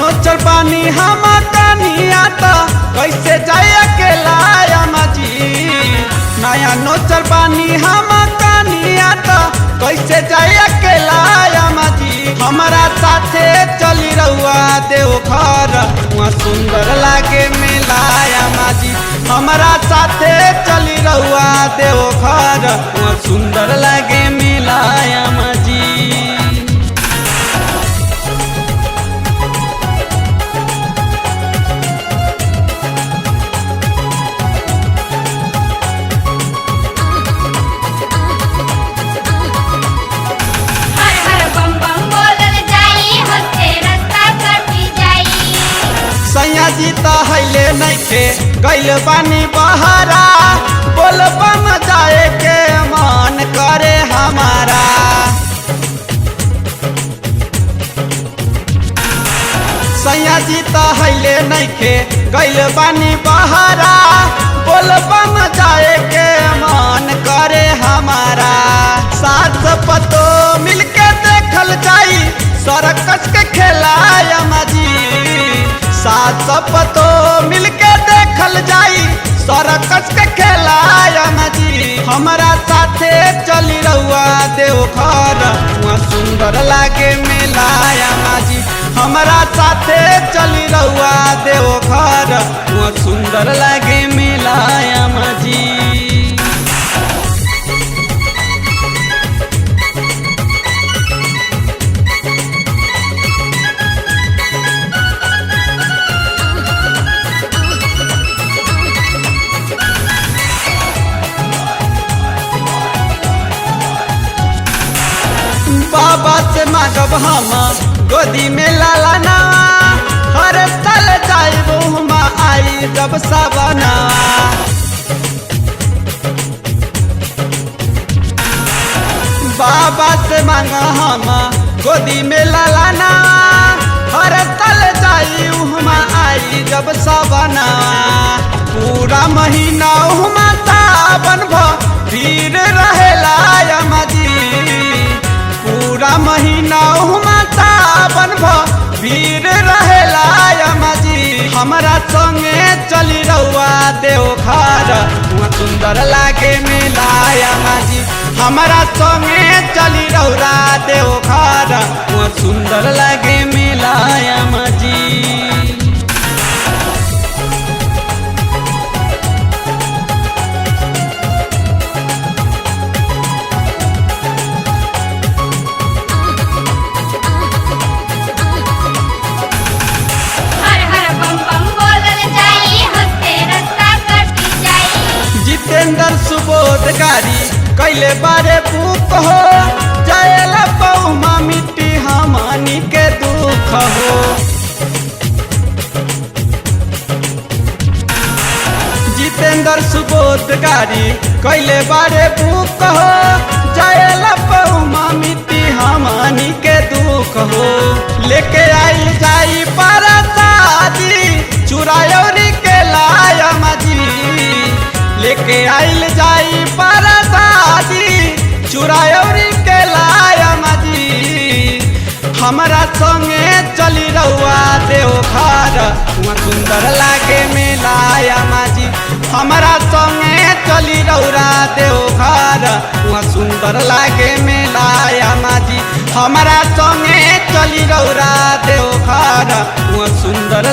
नोचल पानी हम कनिया तो कैसे जाए अकेला जी। नया नोचल पानी हम कनिया तो कैसे जाए अकेला जी। हमारा साथे चली रहुआ देवघर वहाँ सुंदर लागे मेला जी। हमारा साथे चली रहुआ देवघर वहाँ सुंदर लागे मेला जी। सैयाजी तो हैले नइखे गइल बानी बहरा बोल बम जाए के मन करे हमारा। सैयाजी तो हैले नइखे गइल बानी बहरा बोल बम जाए के मन करे हमारा। साथ पतो मिलके देखल जाई सरकस के खेला जी। साथ पतो मिलके देखल जाई सरकस के खेला जी। हमारा साथे चली रहुआ देवघर वहाँ सुंदर लागे मेला जी। हमारा साथे चली रहुआ देवघर वहाँ सुंदर लागे मेला जी। बाबा से मांगब हम गोदी में लाला नवा हर तल जाइबो हम आई जब सबना। बाबा से मांग हम गोदी में लाला नवा हर तल जाइबो हम आई जब सबना। पूरा महीना हम सावन भीड़ रहेला जी। पूरा महीना सावन भीड़ रहेला जी। हमारा संगे चली रहुआ देवघर वहाँ सुंदर लागे मेला जी। हमारा संगे चली रहुआ देवघर वहाँ सुंदर लागे मेला जी। जितेंद्र सुबोध गाड़ी कैले बारे बुक हो जाएला बहुमा मिट्टी हमनी के दुख हो। जितेंद्र सुबोध गाड़ी कैले बारे बुक हो जाएला बहुमा मिट्टी हमनी के दुख हो। लेके आई जाई परसादी चुरायोरी के लायम जी। लेके आइल जाई परसादी चुरायोरी के लायम जी। हमारा संगे चली रहुआ देवघर वहाँ सुंदर लागे मेला जी। हमारा संगे चली रहुआ देवघर वहाँ सुंदर लागे मेला जी। हमारा संगे चली रहुआ देवघर वहाँ सुंदर